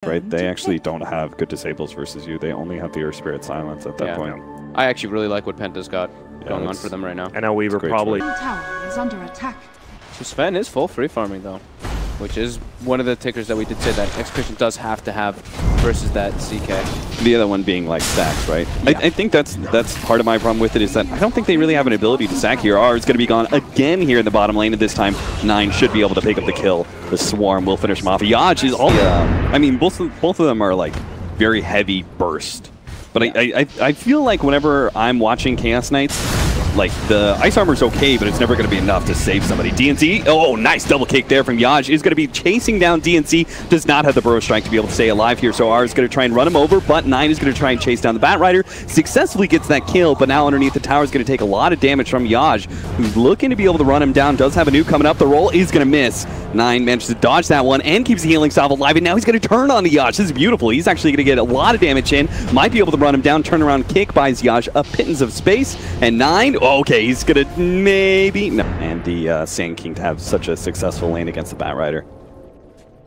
right? They actually don't have good disables versus you. They only have the Earth Spirit Silence at that point. I actually really like what Penta's got going on for them right now. And now Weaver probably... Tower is under attack. So Sven is full free farming though, which is one of the tickers that we did say that Execration does have to have versus that CK. The other one being like stacks, right? Yeah. I think that's part of my problem with it is that I don't think they really have an ability to stack here. R is going to be gone again here in the bottom lane, and this time 9 should be able to pick up the kill. The Swarm will finish him off. Yaj is all... I mean, both of them are like very heavy burst. But I feel like whenever I'm watching Chaos Knights, like, the Ice Armor's okay, but it's never going to be enough to save somebody. DNC, oh, nice double kick there from Yaj, is going to be chasing down DNC, does not have the Burrow Strike to be able to stay alive here, so R is going to try and run him over, but 9 is going to try and chase down the Bat Rider, successfully gets that kill, but now underneath the tower is going to take a lot of damage from Yaj, who's looking to be able to run him down, does have a nuke coming up, the roll is going to miss. 9 manages to dodge that one and keeps the healing salve alive, and now he's going to turn on the Yaj. This is beautiful. He's actually going to get a lot of damage in, might be able to run him down, turnaround kick, buys Yaj a pittance of space, and 9, okay, he's going to maybe... No. And the Sand King to have such a successful lane against the Bat Rider.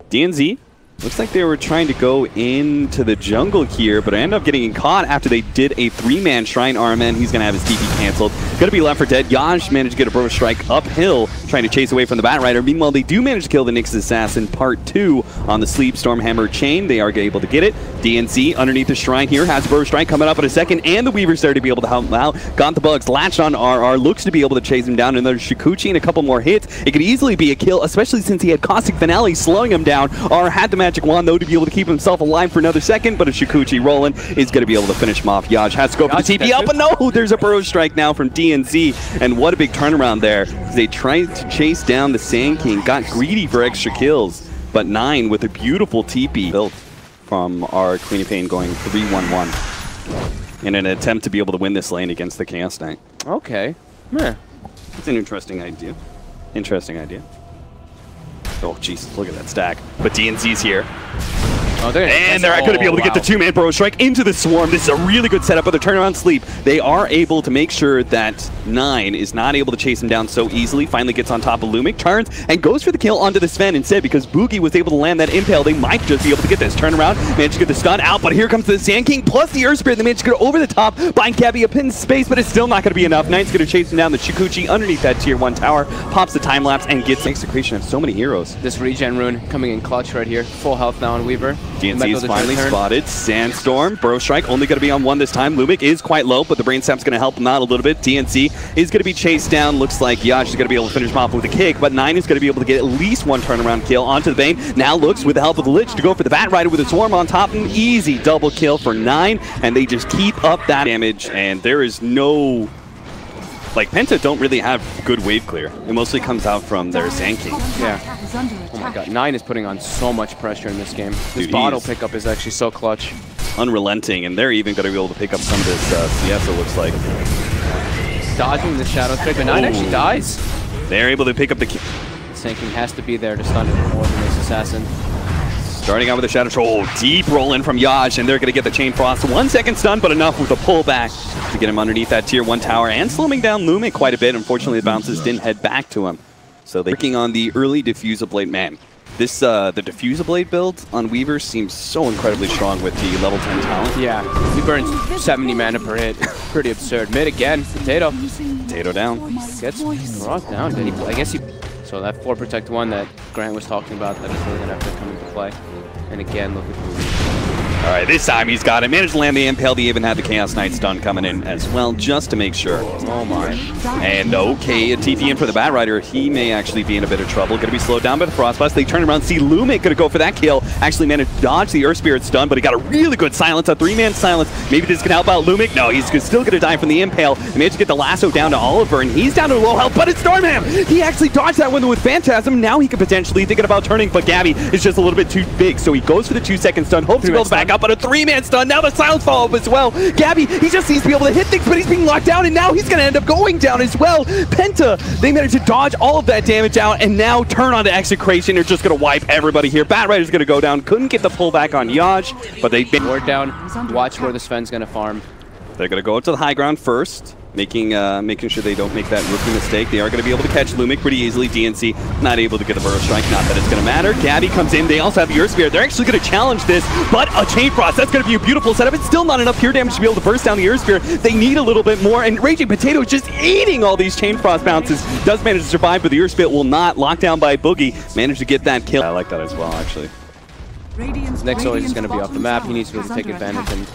DNZ, looks like they were trying to go into the jungle here, but I ended up getting caught after they did a 3-man Shrine Armament. He's going to have his TP canceled. Going to be left for dead. Yaj managed to get a Burrow Strike uphill, trying to chase away from the Bat Rider. Meanwhile, they do manage to kill the Nyx Assassin Part 2 on the Sleep Stormhammer chain. They are able to get it. DNC underneath the Shrine here has Burrow Strike coming up in a second, and the Weaver's there to be able to help him out. Got the bugs, latched on RR, looks to be able to chase him down. Another Shikuchi and a couple more hits. It could easily be a kill, especially since he had Caustic Finale slowing him down. R had the magic wand, though, to be able to keep himself alive for another second, but a Shikuchi rolling is going to be able to finish him off. Yaj has to go for the TP up, but no, there's a Burrow Strike now from DNZ, and what a big turnaround there. They tried to chase down the Sand King, got greedy for extra kills, but 9 with a beautiful TP built from our Queen of Pain going 3-1-1 in an attempt to be able to win this lane against the Chaos Knight. Okay. Yeah. It's an interesting idea. Interesting idea. Oh, jeez, look at that stack. But DNZ's here. Oh, and they're going to be able to get the 2-man Burrow Strike into the Swarm. This is a really good setup of the turnaround sleep. They are able to make sure that 9 is not able to chase him down so easily. Finally gets on top of Lumic, turns, and goes for the kill onto the Sven instead because Boogie was able to land that Impale. They might just be able to get this turnaround. Managed to get the stun out, but here comes the Sand King plus the Earth Spirit. They managed to go over the top, buying Gabby a pin space, but it's still not going to be enough. 9's going to chase him down the Shikuchi underneath that Tier 1 tower, pops the time lapse, and gets Execration of so many heroes. This regen rune coming in clutch right here. Full health now on Weaver. DNC's finally spotted. Sandstorm. Burrow Strike only going to be on 1 this time. Lumic is quite low, but the Brain Sap's going to help him out a little bit. DNC is going to be chased down. Looks like Yaj is going to be able to finish him off with a kick, but 9 is going to be able to get at least 1 turnaround kill onto the Bane. Now looks with the help of the Lich to go for the Bat Rider with a Swarm on top. An easy double kill for 9, and they just keep up that damage, and there is no... Like, Penta don't really have good wave clear. It mostly comes out from their Sand King. Yeah. Oh my god, 9 is putting on so much pressure in this game. This bottle pickup is actually so clutch. Unrelenting, and they're even going to be able to pick up some of this CS, it looks like. Dodging the Shadow Strike, but 9 actually dies. They're able to pick up the kill. Sand King has to be there to stun it more than this Assassin. Starting out with a Shadow Troll, deep roll in from Yaj, and they're going to get the Chain Frost. 1 second stun, but enough with a pullback to get him underneath that Tier 1 tower and slowing down Lumic quite a bit. Unfortunately, the bounces didn't head back to him. So they're working on the early Diffuser Blade. Man, this the Diffuser Blade build on Weaver seems so incredibly strong with the level 10 talent. Yeah, he burns 70 mana per hit. Pretty absurd. Mid again, Potato. Potato down. Gets Rock down. Did he? I guess he... So that 4 Protect 1 that Grant was talking about, that is really going to have to come into play. And again, look at the... All right, this time he's got it. Managed to land the Impale. They even had the Chaos Knight stun coming in as well, just to make sure. Oh my. And okay, a TP in for the Bat Rider. He may actually be in a bit of trouble. Going to be slowed down by the Frostblast. They turn around, see Lumic going to go for that kill. Actually managed to dodge the Earth Spirit stun, but he got a really good silence, a 3-man silence. Maybe this can help out Lumic. No, he's still going to die from the Impale. They managed to get the lasso down to Oliver, and he's down to low health, but it's Stormham! He actually dodged that one with Phantasm. Now he could potentially thinking about turning, but Gabby is just a little bit too big, so he goes for the 2-second stun, hopes to build back up, but a 3-man stun. Now the silence follow-up as well. Gabby, he just seems to be able to hit things, but he's being locked down, and now he's going to end up going down as well. Penta, they managed to dodge all of that damage out, and now turn on to Execration. They're just going to wipe everybody here. Bat Rider's going to go down. Couldn't get the pullback on Yaj, but they've been... Ward down. Watch where the Sven's going to farm. They're going to go up to the high ground first. making sure they don't make that rookie mistake. They are going to be able to catch Lumic pretty easily. DNC not able to get the burrow strike. Not that it's going to matter. Gabby comes in. They also have the Earth Spirit. They're actually going to challenge this, but a Chain Frost. That's going to be a beautiful setup. It's still not enough pure damage to be able to burst down the Earth Spirit. They need a little bit more, and Raging Potato is just eating all these Chain Frost bounces. Does manage to survive, but the Earth Spirit will not. Locked down by Boogie. Managed to get that kill. I like that as well, actually. Next always is going to be off the map. He needs to be able to take advantage, and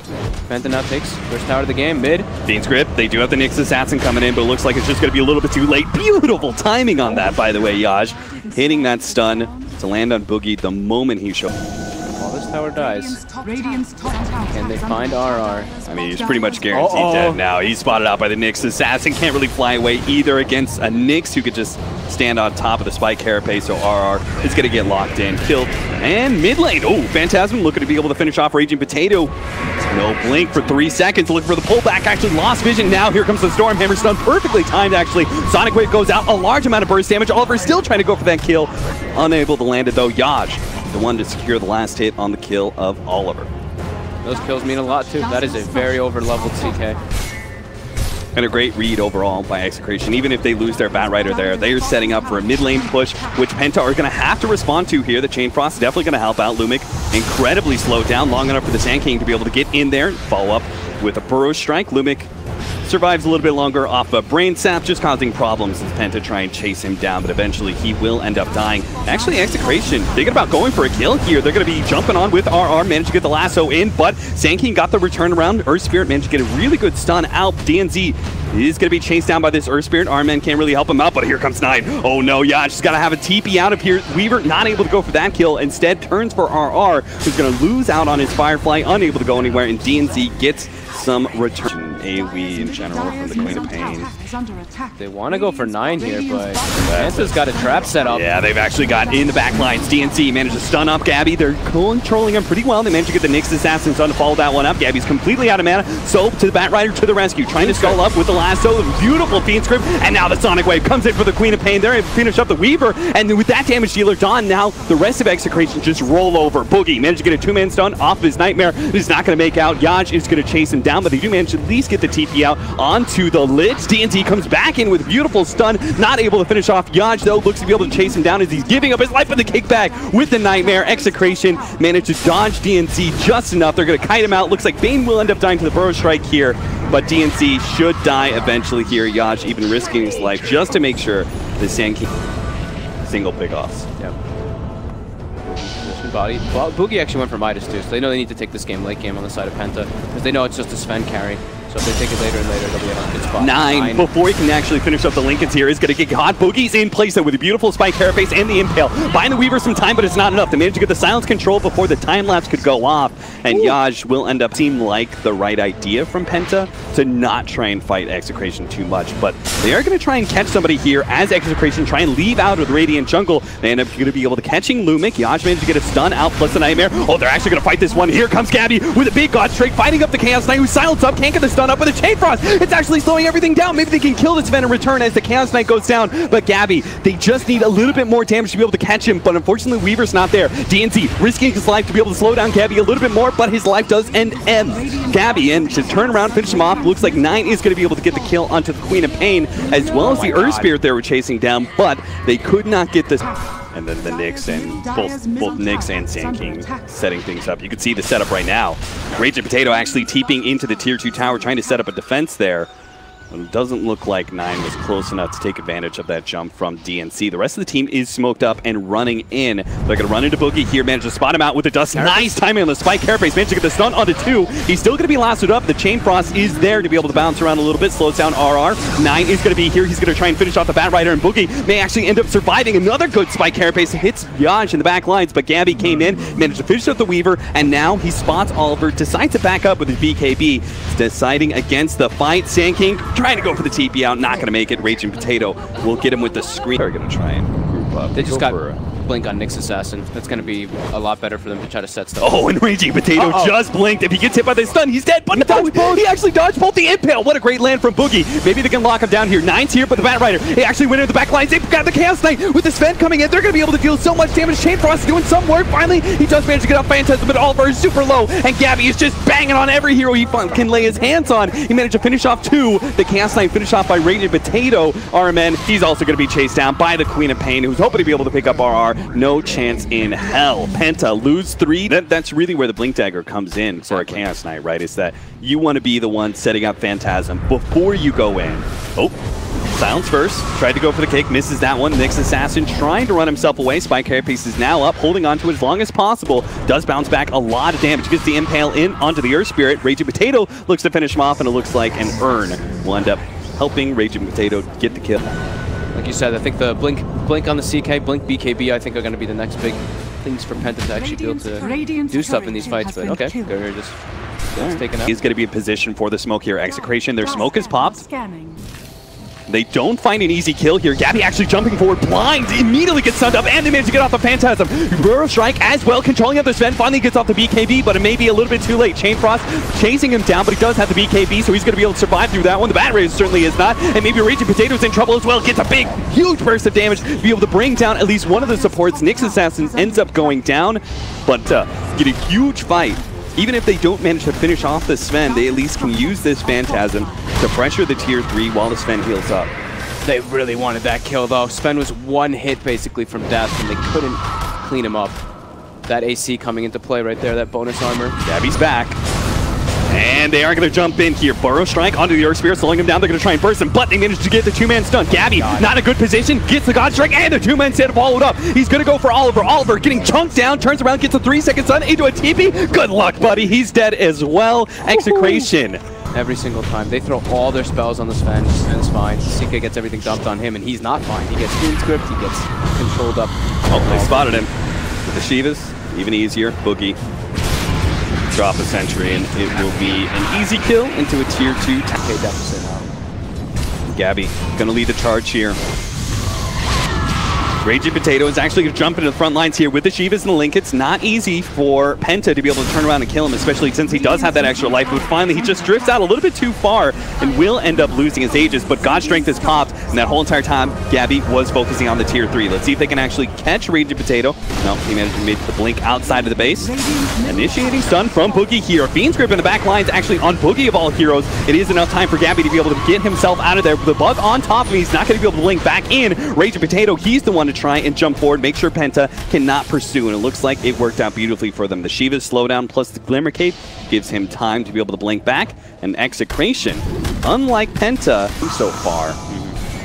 PENTA now takes first tower of the game, mid. Fiend's Grip, they do have the Nyx Assassin coming in, but it looks like it's just going to be a little bit too late. Beautiful timing on that, by the way, Yaj. Hitting that stun to land on Boogie the moment he showed. While this tower dies, can they find RR? I mean, he's pretty much guaranteed dead now. He's spotted out by the Nyx Assassin. Can't really fly away either against a Nyx who could just stand on top of the Spike Carapace, so RR is going to get locked in. Killed. And mid lane. Oh, Phantasm looking to be able to finish off Raging Potato. No blink for 3 seconds. Looking for the pullback. Actually lost vision. Now here comes the Storm Hammer stun. Perfectly timed, actually. Sonic Wave goes out. A large amount of burst damage. Oliver still trying to go for that kill. Unable to land it, though. Yaj, the one to secure the last hit on the kill of Oliver. Those kills mean a lot, too. That is a very over-leveled CK. And a great read overall by Execration. Even if they lose their Batrider there, they are setting up for a mid lane push, which PENTA are going to have to respond to here. The Chain Frost is definitely going to help out. Lumic incredibly slowed down long enough for the Sand King to be able to get in there and follow up with a Burrow Strike. Lumic survives a little bit longer off a Brain Sap, just causing problems as PENTA try and chase him down, but eventually he will end up dying. Actually, Execration thinking about going for a kill here. They're going to be jumping on with RR, managed to get the lasso in, but Sand King got the return around. Earth Spirit managed to get a really good stun out. DNZ is going to be chased down by this Earth Spirit. R-Man can't really help him out, but here comes 9. Oh no, Yash has got to have a TP out of here. Weaver not able to go for that kill. Instead, turns for RR, who's going to lose out on his Firefly, unable to go anywhere, and DNZ gets some return. AoE in general from the Queen of Pain. They want to go for 9 here, but PENTA's got a trap set up. Yeah, they've actually got in the back lines. DNC managed to stun up Gabby. They're controlling him pretty well. They managed to get the Nyx Assassin stun to follow that one up. Gabby's completely out of mana. So to the Batrider to the rescue, trying to skull up with the lasso. Beautiful Fiend's Grip, and now the Sonic Wave comes in for the Queen of Pain. They're able to finish up the Weaver, and with that damage dealer done, now the rest of Execration just roll over. Boogie managed to get a 2-man stun off of his Nightmare. He's not going to make out. Yaj is going to chase him down, but they do manage to at least get the TP out onto the Lich. DNT comes back in with beautiful stun, not able to finish off Yaj, though. Looks to be able to chase him down as he's giving up his life with the kickback with the Nightmare. Execration managed to dodge DNC just enough. They're going to kite him out. Looks like Bane will end up dying to the Burrow Strike here, but DNC should die eventually here. Yaj even risking his life just to make sure the Sand King single pick-offs. Yep. Body. Well, Boogie actually went for Midas too, so they know they need to take this game late game on the side of PENTA, because they know it's just a Sven carry. So if they take it later and later, they'll be in a good spot. 9 before he can actually finish up the Lincolns here is going to get caught. Boogie's in place though with a beautiful Spike Carapace and the Impale. Buying the Weaver some time, but it's not enough. They managed to get the silence control before the time lapse could go off, and Yaj will end up seem like the right idea from PENTA to not try and fight Execration too much, but they are going to try and catch somebody here as Execration try and leave out of the Radiant Jungle. They end up going to be able to catching Lumic. Yaj managed to get a stun out plus the Nightmare. Oh, they're actually going to fight this one. Here comes Gabby with a big God Strike, fighting up the Chaos Knight, who's silenced up, can't get the stun up with a Chain Frost. It's actually slowing everything down. Maybe they can kill this Venom return as the Chaos Knight goes down. But Gabby, they just need a little bit more damage to be able to catch him. But unfortunately, Weaver's not there. DNC risking his life to be able to slow down Gabby a little bit more, but his life does end. Gabby, and to turn around, finish him off, looks like 9 is going to be able to get the kill onto the Queen of Pain, as well as the Earth Spirit they were chasing down, but they could not get this. And then the Nyx and both Nyx and Sand King setting things up. You can see the setup right now. Raging Potato actually TPing into the tier 2 tower, trying to set up a defense there. It doesn't look like 9 was close enough to take advantage of that jump from DNC. The rest of the team is smoked up and running in. They're going to run into Boogie here, manage to spot him out with the dust. Nice timing on the Spike Carapace, managed to get the stun onto 2. He's still going to be lassoed up. The Chain Frost is there to be able to bounce around a little bit, slows down RR. 9 is going to be here. He's going to try and finish off the Batrider, and Boogie may actually end up surviving. Another good Spike Carapace hits Yaj in the back lines, but Gabby came in, managed to finish up the Weaver, and now he spots Oliver, decides to back up with his BKB, deciding against the fight. Sand King trying to go for the TP out, not going to make it. Raging Potato will get him with the screen. They're going to try and group up. They just got blink on Nick's Assassin. That's going to be a lot better for them to try to set stuff. Oh, and Raging Potato just blinked. If he gets hit by the stun, he's dead. But he actually dodged both the impale. What a great land from Boogie. Maybe they can lock him down here. Nine's here, but the Bat Rider, he actually went into the back lines. They got the Chaos Knight with the Sven coming in. They're going to be able to deal so much damage. Chain Frost is doing some work. Finally, he does manage to get off Phantasm, but Oliver is super low, and Gabby is just banging on every hero he can lay his hands on. He managed to finish off 2. The Chaos Knight finished off by Raging Potato. RMN, he's also going to be chased down by the Queen of Pain, who's hoping to be able to pick up RR. No chance in hell. Penta lose 3. That's really where the Blink Dagger comes in for a Chaos Knight, right? Is that you want to be the one setting up Phantasm before you go in. Oh, Silence first. Tried to go for the kick, misses that one. Nick's Assassin trying to run himself away. Spike Carapace is now up, holding on to it as long as possible. Does bounce back a lot of damage. Gets the Impale in onto the Earth Spirit. Raging Potato looks to finish him off, and it looks like an Urn will end up helping Raging Potato get the kill. Like you said, I think the blink on the CK, blink BKB, I think are going to be the next big things for Penta to actually be able to do stuff in these fights. But okay, Gurr just taken out. He's going to be in position for the smoke here. Execration, their smoke is popped. They don't find an easy kill here. Gabby actually jumping forward, blind, immediately gets stunned up, and they manage to get off the Phantasm. Burrow Strike as well, controlling other Sven, finally gets off the BKB, but it may be a little bit too late. Chain Frost chasing him down, but he does have the BKB, so he's going to be able to survive through that one. The Bat Ray certainly is not, and maybe Raging Potato's in trouble as well. Gets a big, huge burst of damage to be able to bring down at least one of the supports. Nick's Assassin ends up going down, but get a huge fight. Even if they don't manage to finish off the Sven, they at least can use this Phantasm to pressure the tier 3 while the Sven heals up. They really wanted that kill, though. Sven was one hit, basically, from death, and they couldn't clean him up. That AC coming into play right there, that bonus armor. Gabby's back. And they are going to jump in here. Burrow Strike onto the Earth Spirit, slowing him down. They're going to try and burst him, but they managed to get the 2-man stun. Gabby, not in a good position, gets the God Strike, and the 2-man set followed up. He's going to go for Oliver. Oliver getting chunked down, turns around, gets a 3-second stun into a TP. Good luck, buddy. He's dead as well. Execration. Every single time. They throw all their spells on the Sven. Sven's fine. CK gets everything dumped on him, and he's not fine. He gets Doom Script, he gets controlled up. Oh, they spotted him. With the Shivas, even easier. Boogie. Drop a Sentry, and it will be an easy kill into a tier 2 10K deficit. Gabby gonna lead the charge here. Raging Potato is actually going to jump into the front lines here with the Shivas and the Link. It's not easy for Penta to be able to turn around and kill him, especially since he does have that extra life. But finally, he just drifts out a little bit too far and will end up losing his Aegis. But God Strength is popped, and that whole entire time, Gabby was focusing on the tier 3. Let's see if they can actually catch Raging Potato. No, he managed to make the blink outside of the base. Initiating stun from Boogie here. Fiend's Grip in the back lines actually on Boogie of all heroes. It is enough time for Gabby to be able to get himself out of there. The bug on top of him, he's not going to be able to blink back in. Raging Potato, he's the one to try and jump forward, make sure Penta cannot pursue, and it looks like it worked out beautifully for them. The Shiva's slowdown plus the Glimmer Cape gives him time to be able to blink back, and Execration, unlike Penta so far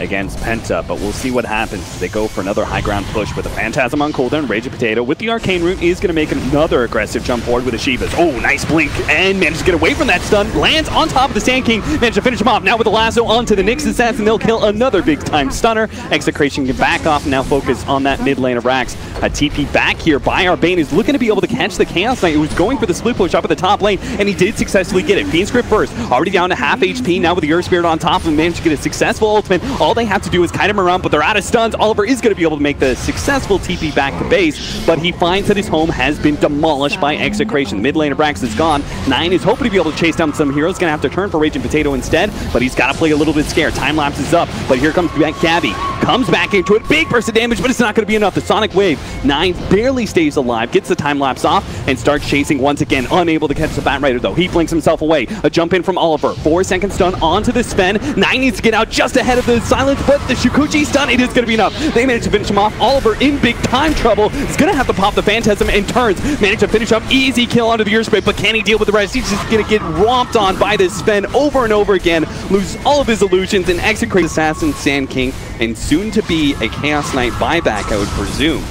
against Penta, but we'll see what happens. They go for another high ground push with a Phantasm on cooldown. Raging Potato with the Arcane Rune is going to make another aggressive jump forward with the Shivas. Oh, nice blink, and manages to get away from that stun. Lands on top of the Sand King, managed to finish him off. Now with the lasso onto the Nyx Assassin, they'll kill another big time stunner. Execration can back off and now focus on that mid lane of Rax. A TP back here by Arbane is looking to be able to catch the Chaos Knight, who was going for the split push up at the top lane, and he did successfully get it. Fiend's Grip first, already down to half HP. Now with the Earth Spirit on top of him, managed to get a successful ultimate. All they have to do is kite him around, but they're out of stuns. Oliver is going to be able to make the successful TP back to base, but he finds that his home has been demolished by Execration. The mid lane of Rax is gone. Nine is hoping to be able to chase down some heroes. Going to have to turn for Raging Potato instead, but he's got to play a little bit scared. Time lapse is up, but here comes Gabby. Comes back into it. Big burst of damage, but it's not going to be enough. The Sonic Wave. Nine barely stays alive, gets the time lapse off, and starts chasing once again. Unable to catch the Bat Rider, though. He blinks himself away. A jump in from Oliver. 4-second stun onto the Sven. Nine needs to get out just ahead of the Silence, but the Shukuchi stun, it is going to be enough. They manage to finish him off. Oliver in big time trouble. He's going to have to pop the Phantasm and turns. Manage to finish up. Easy kill onto the Earth Spirit, but can he deal with the rest? He's just going to get romped on by this Sven over and over again. Loses all of his illusions and Execrate Assassin, Sand King, and soon to be a Chaos Knight buyback, I would presume.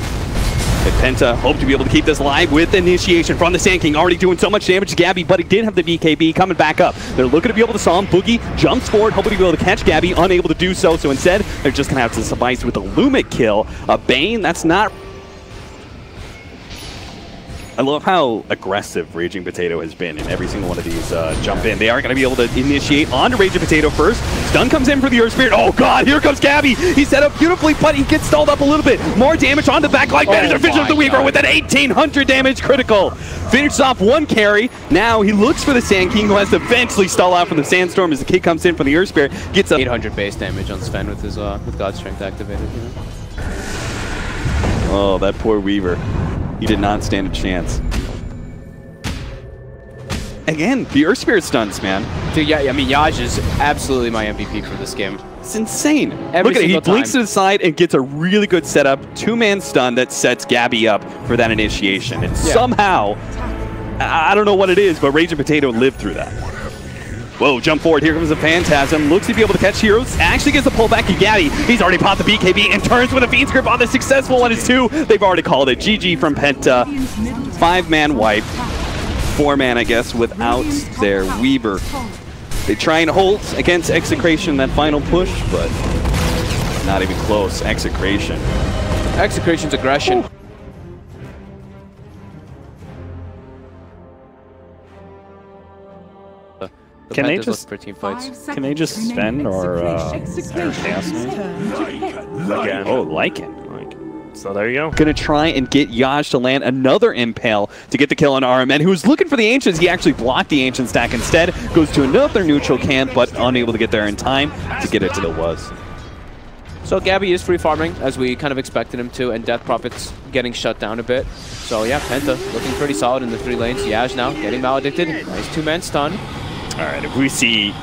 But Penta hope to be able to keep this alive with initiation from the Sand King. Already doing so much damage to Gabby, but he did have the BKB coming back up. They're looking to be able to saw him. Boogie jumps forward, hoping to be able to catch Gabby, unable to do so. So instead, they're just going to have to suffice with a Lumic kill. A Bane, that's not... I love how aggressive Raging Potato has been in every single one of these jump in. They are going to be able to initiate onto Raging Potato first. Stun comes in for the Earth Spirit. Oh god, here comes Gabby. He's set up beautifully, but he gets stalled up a little bit. More damage on the backline. Manager finishes the Weaver with an 1800 damage critical. Finishes off one carry. Now he looks for the Sand King, who has to eventually stall out from the Sandstorm as the kid comes in from the Earth Spirit. Gets 800 base damage on Sven with his with God Strength activated. You know? Oh, that poor Weaver. He did not stand a chance. Again, the Earth Spirit stuns, man. Dude, yeah, I mean, Yaj is absolutely my MVP for this game. It's insane. Look at it. He blinks to the side and gets a really good setup. Two-man stun that sets Gabby up for that initiation. And somehow, I don't know what it is, but Raging Potato lived through that. Whoa, jump forward. Here comes the Phantasm. Looks to be able to catch heroes. Actually gets the pull back to Gabby. He's already popped the BKB and turns with a Fiend's Grip on the successful one is 2. They've already called it. GG from Penta. 5-man wipe. 4-man, I guess, without their Weaver. They try and hold against Execration that final push, but not even close. Execration's aggression. Can they just spend or cast me? Again. Oh, Lycan. So there you go. Gonna try and get Yaj to land another Impale to get the kill on RMN, who's looking for the Ancients. He actually blocked the Ancient stack instead. Goes to another neutral camp, but unable to get there in time to get it to the was. So Gabby is free farming, as we kind of expected him to, and Death Prophet's getting shut down a bit. So yeah, Penta looking pretty solid in the 3 lanes. Yaj now getting maledicted. Nice 2-man stun. Alright, if we see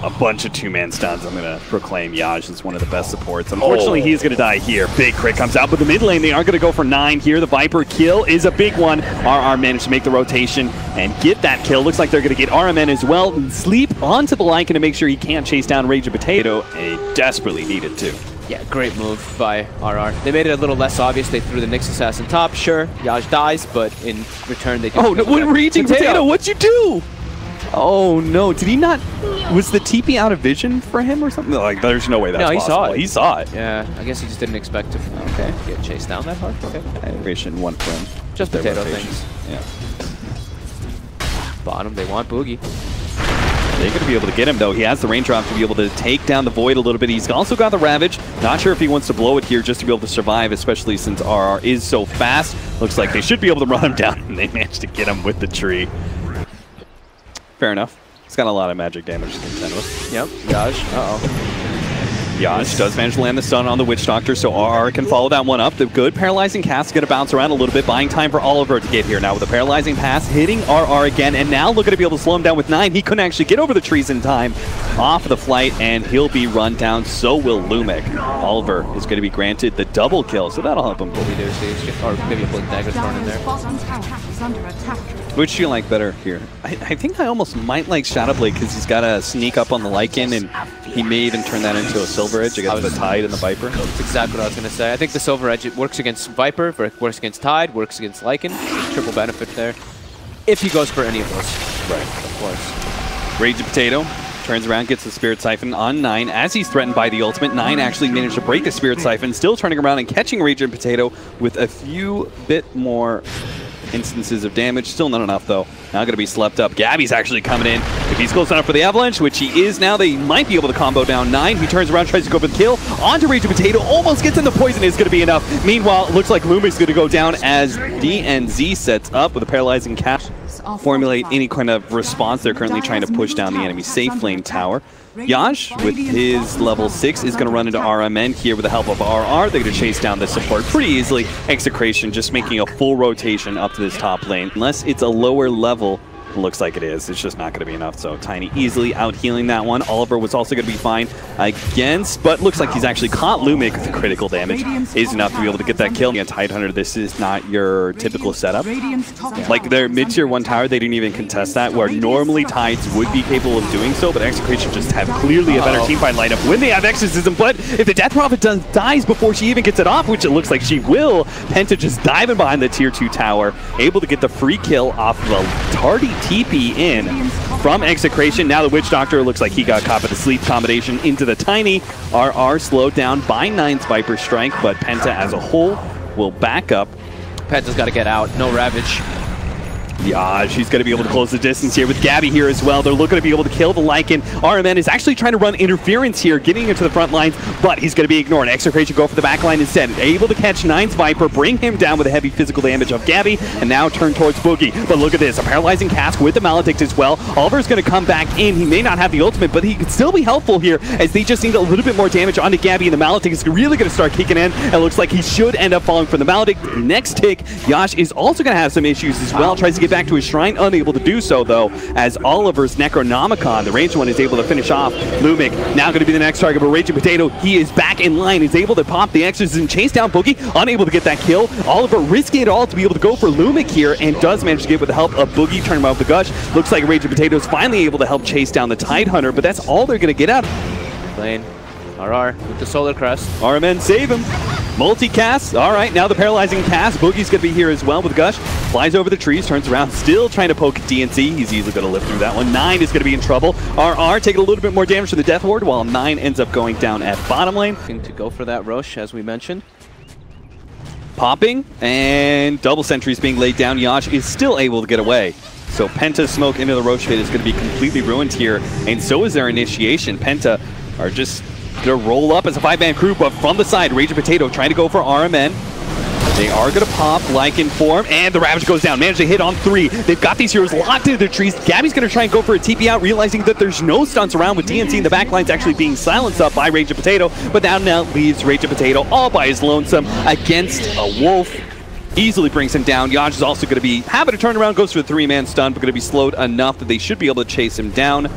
a bunch of 2-man stuns, I'm going to proclaim Yaj as one of the best supports. Unfortunately, he's going to die here. Big crit comes out, but the mid lane, they are going to go for 9 here. The Viper kill is a big one. RR managed to make the rotation and get that kill. Looks like they're going to get RMN as well and sleep onto the Lycan to make sure he can't chase down Raging Potato. And he desperately needed to. Yeah, great move by RR. They made it a little less obvious. They threw the Nyx Assassin top. Sure, Yaj dies, but in return, they do. Oh, no, when Raging Potato, what'd you do? Oh no, did he not? Was the TP out of vision for him or something? Like, there's no way that's possible. Saw it. He saw it. Yeah, I guess he just didn't expect to get chased down that hard. Okay. Execration one from just potato things. Yeah. Bottom, they want Boogie. They're going to be able to get him, though. He has the raindrop to be able to take down the Void a little bit. He's also got the Ravage. Not sure if he wants to blow it here just to be able to survive, especially since RR is so fast. Looks like they should be able to run him down, and they managed to get him with the tree. Fair enough. He's got a lot of magic damage to contend with. Yep. Yaj. Yaj does manage to land the stun on the Witch Doctor, so RR can follow that one up. The good Paralyzing Cast is going to bounce around a little bit, buying time for Oliver to get here. Now with the Paralyzing Pass, hitting RR again, and now looking to be able to slow him down with 9. He couldn't actually get over the trees in time. Off the flight, and he'll be run down. So will Lumic. Oliver is going to be granted the double kill, so that'll help him. Or maybe a Blink Dagger thrown in there. Which do you like better here? I think I almost might like Shadowblade because he's got to sneak up on the Lycan, and he may even turn that into a Silver Edge against the Tide and the Viper. That's exactly what I was going to say. I think the Silver Edge, it works against Viper, works against Tide, works against Lycan. Triple benefit there. If he goes for any of those. Right. Of course. Raging Potato turns around, gets the Spirit Siphon on 9 as he's threatened by the ultimate. 9 actually managed to break the Spirit Siphon, still turning around and catching Raging Potato with a few bit more instances of damage. Still not enough, though. Now going to be slept up. Gabby's actually coming in. If he's close enough for the Avalanche, which he is now, they might be able to combo down 9. He turns around, tries to go for the kill. Onto Raging Potato, almost gets in the poison. Is going to be enough. Meanwhile, it looks like Lumic's going to go down as DNZ sets up with a Paralyzing Cast. Formulate any kind of response. They're currently trying to push down the enemy safe lane tower. Yaj, with his level 6, is going to run into RMN here with the help of RR. They're going to chase down the support pretty easily. Execration just making a full rotation up to this top lane. Unless it's a lower level, it looks like it is. It's just not going to be enough. So Tiny easily out healing that one. Oliver was also going to be fine against, but looks like he's actually caught Lumic with the critical damage. Is enough to be able to get that kill. Against Tidehunter, this is not your typical setup. Like their mid-tier 1 tower, they didn't even contest that, where normally Tides would be capable of doing so, but Execration just have clearly a better teamfight lineup when they have Exorcism. But if the Death Prophet dies before she even gets it off, which it looks like she will, Penta just diving behind the tier 2 tower, able to get the free kill off of a tardy TP in from Execration. Now the Witch Doctor looks like he got caught with the sleep combination into the Tiny. RR slowed down by 9's Viper Strike, but Penta as a whole will back up. Penta's got to get out. No Ravage. Yeah, she's going to be able to close the distance here with Gabby here as well. They're looking to be able to kill the Lycan. RMN is actually trying to run interference here, getting into the front lines, but he's going to be ignored. Execration go for the back line instead. Able to catch Nine's Viper, bring him down with a heavy physical damage of Gabby, and now turn towards Boogie. But look at this, a paralyzing cask with the Maledict as well. Oliver's going to come back in. He may not have the ultimate, but he could still be helpful here as they just need a little bit more damage onto Gabby, and the Maledict is really going to start kicking in. It looks like he should end up falling from the Maledict. Next tick, Yash is also going to have some issues as well. Tries to get back to his shrine, unable to do so though, as Oliver's Necronomicon, the ranged one, is able to finish off Lumic. Now going to be the next target, but Raging Potato, he is back in line. He's able to pop the Exorcism, chase down Boogie, unable to get that kill. Oliver risking it all to be able to go for Lumic here, and does manage to get with the help of Boogie, turn him out with the Gush. Looks like Raging Potato is finally able to help chase down the Tidehunter, but that's all they're going to get out. Playing RR with the Solar Crest. RMN save him. Multicast. All right, now the paralyzing cast. Boogie's going to be here as well with Gush. Flies over the trees, turns around, still trying to poke DNC. He's easily going to live through that one. 9 is going to be in trouble. RR taking a little bit more damage from the Death Ward, while 9 ends up going down at bottom lane. To go for that Roche, as we mentioned. Popping, and double sentries being laid down. Yash is still able to get away. So Penta's smoke into the Roche pit is going to be completely ruined here, and so is their initiation. Penta are just going to roll up as a 5-man crew, but from the side, Raging Potato trying to go for RMN. They are going to pop Lycan form, and the Ravage goes down. Managed to hit on 3. They've got these heroes locked into their trees. Gabby's going to try and go for a TP out, realizing that there's no stunts around, with DNC in the backline's actually being silenced up by Raging Potato, but that now leaves Raging Potato all by his lonesome against a Wolf. Easily brings him down. Yash is also going to be having to turn around, goes for the 3-man stun, but going to be slowed enough that they should be able to chase him down.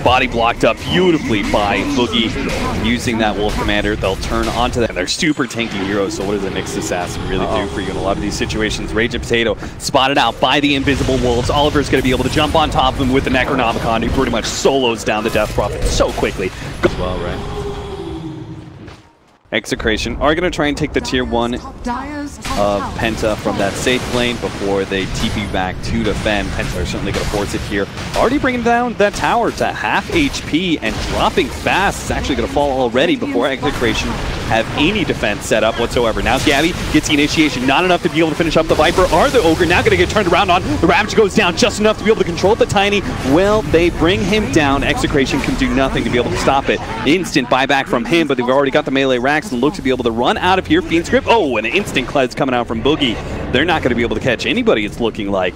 Body blocked up beautifully by Boogie. Using that Wolf Commander, they'll turn onto that. They're super tanky heroes, so what does the Nyx Assassin really do for you in a lot of these situations? Raging Potato spotted out by the Invisible Wolves. Oliver's going to be able to jump on top of him with the Necronomicon, who pretty much solos down the Death Prophet so quickly. Well, right. Execration are going to try and take the tier 1 of Penta from that safe lane before they TP back to defend. Penta are certainly going to force it here. Already bringing down that tower to half HP and dropping fast. It's actually going to fall already before Execration have any defense set up whatsoever. Now Gabby gets the initiation. Not enough to be able to finish up the Viper or the Ogre. Now going to get turned around on. The Ravage goes down just enough to be able to control the Tiny. Well, they bring him down. Execration can do nothing to be able to stop it. Instant buyback from him, but they've already got the melee racks and look to be able to run out of here. Fiend Script. Oh, and an instant cleanse coming out from Boogie. They're not going to be able to catch anybody, it's looking like.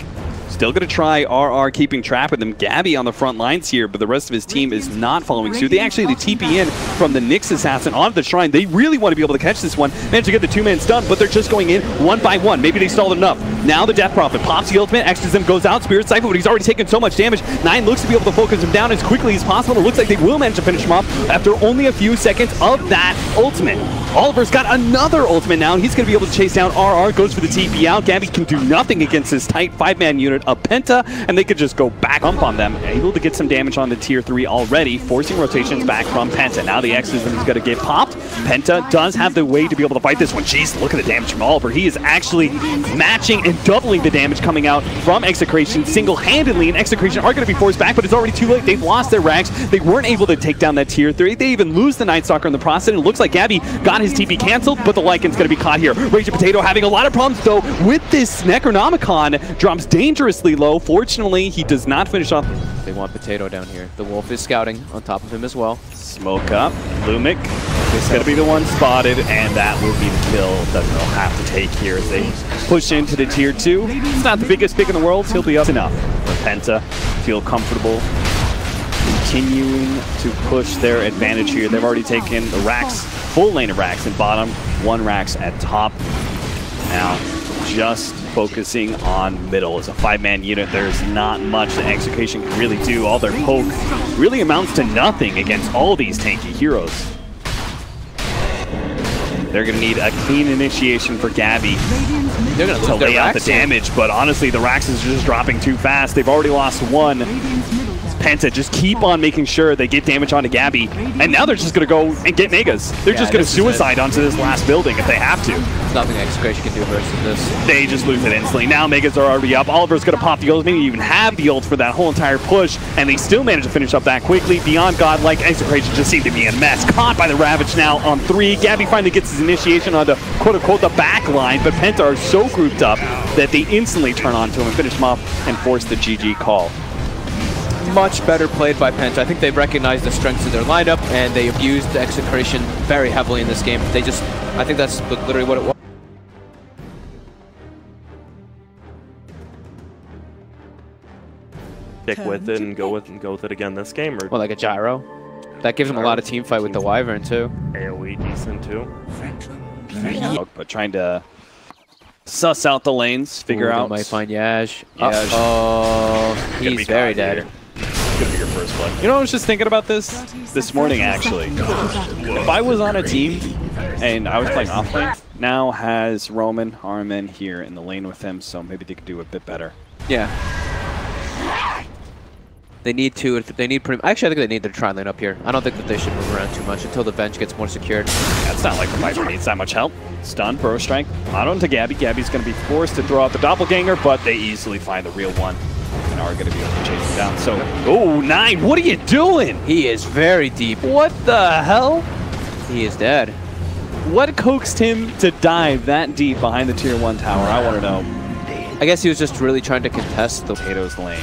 Still going to try RR keeping track with them. Gabby on the front lines here, but the rest of his team is not following suit. They actually TP in from the Nyx Assassin onto the Shrine. They really want to be able to catch this one. Managed to get the 2-man stun, but they're just going in one by one. Maybe they stalled enough. Now the Death Prophet pops the ultimate. Exorcism goes out. Spirit Cypher, but he's already taken so much damage. 9 looks to be able to focus him down as quickly as possible. It looks like they will manage to finish him off after only a few seconds of that ultimate. Oliver's got another ultimate now, and he's going to be able to chase down RR. Goes for the TP out. Gabby can do nothing against this tight 5-man unit of Penta, and they could just go back up on them. Able to get some damage on the tier 3 already, forcing rotations back from Penta. Now the Exorcism is going to get popped. Penta does have the way to be able to fight this one. Jeez, look at the damage from Oliver. He is actually matching and doubling the damage coming out from Execration single-handedly, and Execration are going to be forced back, but it's already too late. They've lost their rags. They weren't able to take down that tier 3. They even lose the Night Stalker in the process, and it looks like Gabby got his TP canceled, but the Lycan's going to be caught here. Raging Potato having a lot of problems, though, with this Necronomicon. Drops dangerously low. Fortunately, he does not finish off. They want Potato down here. The Wolf is scouting on top of him as well. Smoke up. Lumic is going to be the one spotted, and that will be the kill that they'll have to take here as they push into the tier 2. It's not the biggest pick in the world. He'll be up enough for Penta to feel comfortable continuing to push their advantage here. They've already taken the racks, full lane of racks at bottom, 1 racks at top. Now, just focusing on middle. As a 5-man unit, there's not much that Execution can really do. All their poke really amounts to nothing against all these tanky heroes. They're going to need a clean initiation for Gabby. They're going to lay out the damage, but honestly, the Rax is just dropping too fast. They've already lost 1. Penta just keep on making sure they get damage onto Gabby, and now they're just going to go and get Megas. They're just going to suicide onto this last building if they have to. There's nothing Execration can do versus this. They just lose it instantly. Now Megas are already up. Oliver's going to pop the ult. Maybe even have the ult for that whole entire push, and they still manage to finish up that quickly. Beyond godlike, Execration just seemed to be a mess. Caught by the Ravage now on 3. Gabby finally gets his initiation onto quote-unquote the back line, but Penta are so grouped up that they instantly turn onto him and finish him off and force the GG call. Much better played by PENTA. I think they recognized the strengths of their lineup and they abused the Execration very heavily in this game. They just, I think that's literally what it was. Stick with it and go with it again this game, or well, like a gyro. That gives them a lot of team fight with the Wyvern too. AoE decent too. But trying to suss out the lanes, figure out. Might find Yash. Oh, he's very dead. Could be your first blood. You know, I was just thinking about this morning actually. If I was on a team and I was playing off lane, now has Roman, Armin here in the lane with him, so maybe they could do a bit better. Yeah. They need to. They need pretty. Actually, I think they need to try lane up here. I don't think that they should move around too much until the bench gets more secured. Yeah, it's not like the Viper needs that much help. Stun, Burrow Strike, out onto Gabby. Gabby's going to be forced to throw out the doppelganger, but they easily find the real one and are going to be able to chase him down. So, oh, 9, what are you doing? He is very deep. What the hell? He is dead. What coaxed him to dive that deep behind the tier 1 tower? I want to know. I guess he was just really trying to contest the Potatoes lane.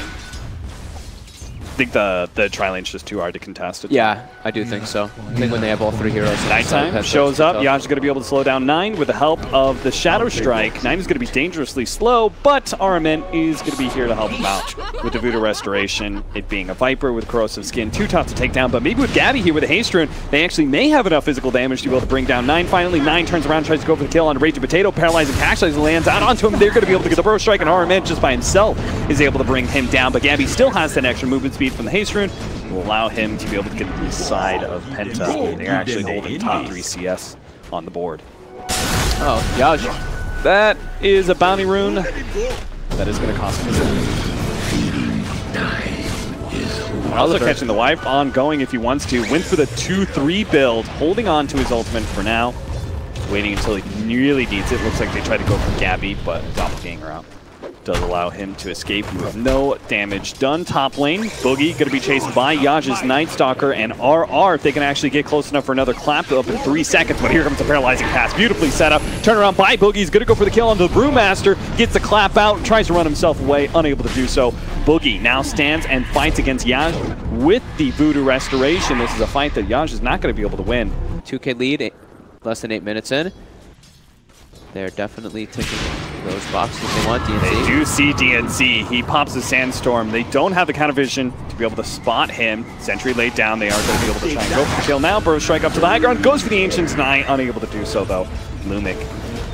I think the tri-lane's just too hard to contest. Yeah, I do think so. I think when they have all 3 heroes. Nighttime shows up. Yash is going to be able to slow down 9 with the help of the Shadow Strike. 9 is going to be dangerously slow, but Armin is going to be here to help him out with the Voodoo Restoration. It being a Viper with Corrosive Skin, too tough to take down, but maybe with Gabby here with a Haste Rune, they actually may have enough physical damage to be able to bring down 9. Finally, 9 turns around, tries to go for the kill on Raging Potato. Paralyzing Cash lands out onto him. They're going to be able to get the Burrow Strike, and Armin just by himself is able to bring him down, but Gabby still has that extra movement speed from the Haste Rune. Will allow him to be able to get inside of Penta. They're actually holding top 3 CS on the board. Oh, Yash. That is a bounty rune. That is going to cost him. Also catching the wipe ongoing if he wants to. Went for the 2-3 build, holding on to his ultimate for now. Waiting until he really needs it. Looks like they tried to go for Gabby, but doppelganger out. Does allow him to escape with no damage done. Top lane, Boogie going to be chased by Yaj's Night Stalker and RR if they can actually get close enough for another clap up in 3 seconds. But here comes the paralyzing pass, beautifully set up. Turn around by Boogie, he's going to go for the kill on the Brewmaster. Gets the clap out, tries to run himself away, unable to do so. Boogie now stands and fights against Yaj with the Voodoo Restoration. This is a fight that Yaj is not going to be able to win. 2K lead, less than 8 minutes in. They're definitely ticking those boxes if they want DNC. They do see DNC. He pops a Sandstorm. They don't have the counter vision to be able to spot him. Sentry laid down. They are going to be able to try and go for the kill now. Burrow Strike up to the high ground. Goes for the Ancient's 9. Unable to do so, though. Lumic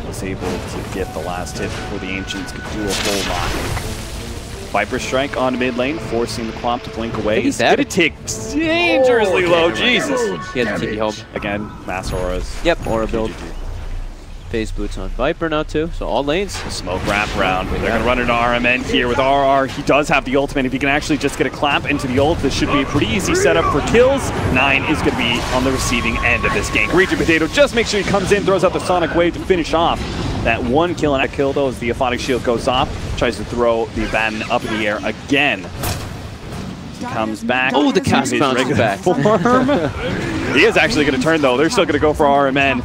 was able to get the last hit before the Ancients could do a whole lot. Viper Strike on mid lane, forcing the Quap to blink away. He's going to tick dangerously low. Jesus. He has TP home. Again, mass auras. Yep, aura build. Phase boots on Viper now too, so all lanes. Smoke wrap round. They're going to run into RMN here with RR. He does have the ultimate. If he can actually just get a clap into the ult, this should be a pretty easy setup for kills. 9 is going to be on the receiving end of this gank. Raging Potato just makes sure he comes in, throws out the Sonic Wave to finish off that 1 kill. And that kill, though, as the Aphotic Shield goes off, tries to throw the Abaddon up in the air again. He comes back. Oh, the cast bounces back. He is actually going to turn, though. They're still going to go for RMN.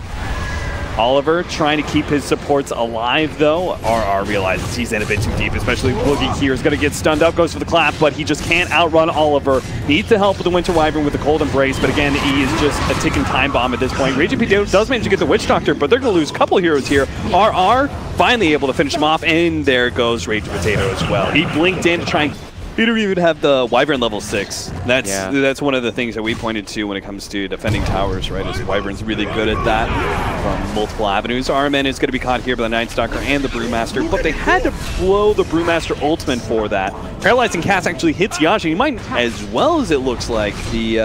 Oliver trying to keep his supports alive, though. RR realizes he's in a bit too deep, especially Boogie here is going to get stunned up, goes for the clap, but he just can't outrun Oliver. Needs the help with the Winter Wyvern with the Cold Embrace, but again, he is just a ticking time bomb at this point. Raging Potato does manage to get the Witch Doctor, but they're going to lose a couple heroes here. RR finally able to finish him off, and there goes Raging Potato as well. He blinked in to try and... Peter would have the Wyvern level 6. That's one of the things that we pointed to when it comes to defending towers, right? Is Wyvern's really good at that from multiple avenues. Armin is going to be caught here by the Night Stalker and the Brewmaster, but they had to blow the Brewmaster ultimate for that. Paralyzing Cast actually hits Yashi. He might, as well as it looks like, the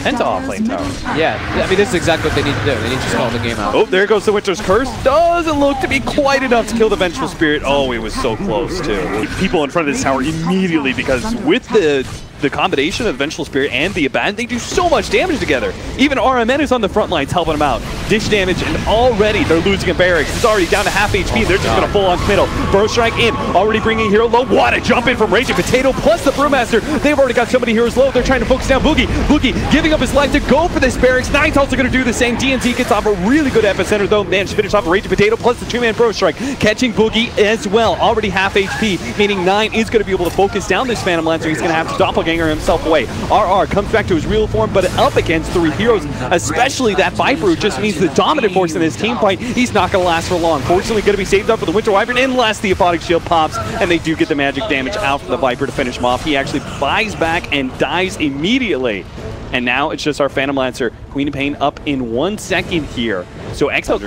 Penta offlane tower. Yeah, I mean, this is exactly what they need to do. They need to stall the game out. Oh, there goes the Winter's Curse. Doesn't look to be quite enough to kill the Vengeful Spirit. Oh, he was so close, too. People in front of this tower immediately, because with the the combination of the Vengeful Spirit and the Abaddon, they do so much damage together. Even RMN is on the front lines helping them out. Dish damage, and already they're losing a Barracks. It's already down to half HP. They're just going to full on committal. Burst Strike in, already bringing Hero low. What a jump in from Raging Potato plus the Brewmaster. They've already got so many heroes low. They're trying to focus down Boogie. Boogie giving up his life to go for this Barracks. Nine's also going to do the same. DNZ gets off a really good epicenter though. Managed to finish off a Raging Potato plus the 2-man Burst Strike. Catching Boogie as well. Already half HP, meaning 9 is going to be able to focus down this Phantom Lancer. He's going to have to doppelganger himself away. RR comes back to his real form, but up against 3 heroes, especially that Viper, who just means the dominant force in this team fight. He's not going to last for long. Fortunately, going to be saved up for the Winter Wyvern unless the Aphotic Shield pops, and they do get the magic damage out from the Viper to finish him off. He actually buys back and dies immediately. And now it's just our Phantom Lancer. Queen of Pain up in 1 second here. So still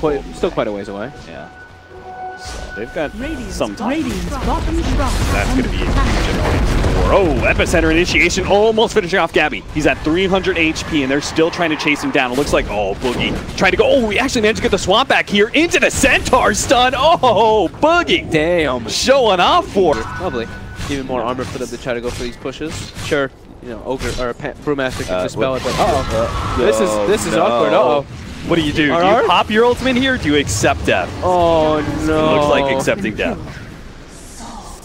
quite a ways away. Yeah. So they've got some time. That's going to be a huge annoyance. Oh, Epicenter initiation almost finishing off Gabby. He's at 300 HP, and they're still trying to chase him down. It looks like, oh, Boogie trying to go. Oh, we actually managed to get the swamp back here into the Centaur stun. Oh, Boogie. Damn. Showing off for it. Lovely. Even more armor for them to try to go for these pushes. Sure, you know, Ogre or Brewmaster can dispel it, but this is awkward. What do? Do you pop your ultimate here, or do you accept death? Oh no. It looks like accepting death.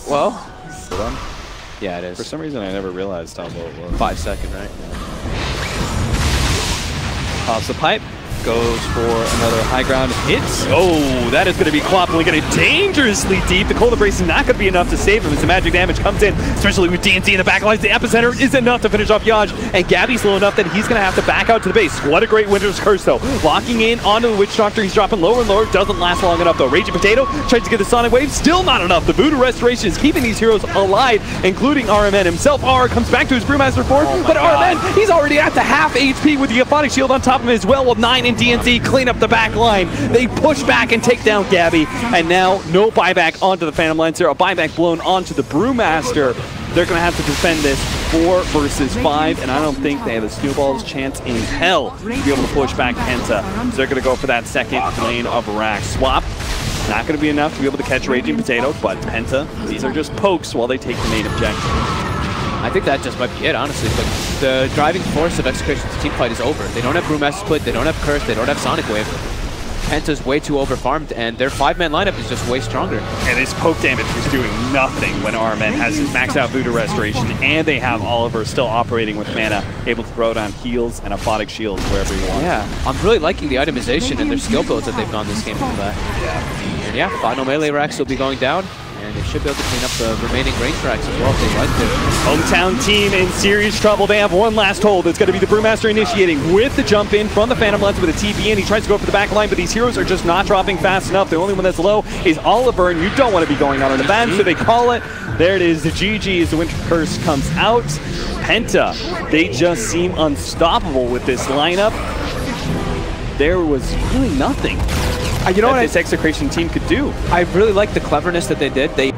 Well, yeah, it is. For some reason, I never realized how low it was. 5 second, right? Pops the pipe. Goes for another high ground hits. Oh, that is going to be Quappling getting dangerously deep. The Cold Embrace is not going to be enough to save him as the magic damage comes in, especially with DNC in the back lines. The epicenter is enough to finish off Yaj, and Gabby's low enough that he's going to have to back out to the base. What a great Winter's Curse, though. Locking in onto the Witch Doctor. He's dropping lower and lower. Doesn't last long enough, though. Raging Potato tries to get the Sonic Wave. Still not enough. The Voodoo Restoration is keeping these heroes alive, including RMN himself. R comes back to his Brewmaster form, but RMN, he's already at the half HP with the Aphotic Shield on top of him as well, with 9 and DNC clean up the back line. They push back and take down Gabby, and now no buyback onto the Phantom Lancer, a buyback blown onto the Brewmaster. They're going to have to defend this 4 versus 5, and I don't think they have a snowball's chance in hell to be able to push back Penta. So they're going to go for that second lane of rack swap. Not going to be enough to be able to catch Raging Potato, but Penta, these are just pokes while they take the main objective. I think that just might be it, honestly. But the driving force of Execration's team fight is over. They don't have Brewmaster Split, they don't have Curse, they don't have Sonic Wave. Penta's way too overfarmed, and their 5-man lineup is just way stronger. And this poke damage was doing nothing when RMN has his max out Voodoo Restoration, and they have Oliver still operating with mana, able to throw down heals and Aphotic Shields wherever he wants. Yeah, I'm really liking the itemization and their skill builds that they've gone this game from that. Yeah. And yeah, final melee racks will be going down, and they should be able to clean up the remaining range racks as well if they like to. Hometown team in serious trouble. They have one last hold. It's going to be the Brewmaster initiating with the jump in from the Phantom Lancer with a TP, and he tries to go for the back line, but these heroes are just not dropping fast enough. The only one that's low is Oliver, and you don't want to be going out on the ban, so they call it. There it is, the GG as the Winter Curse comes out. Penta, they just seem unstoppable with this lineup. There was really nothing you know what this Execration team could do. I really like the cleverness that they did. They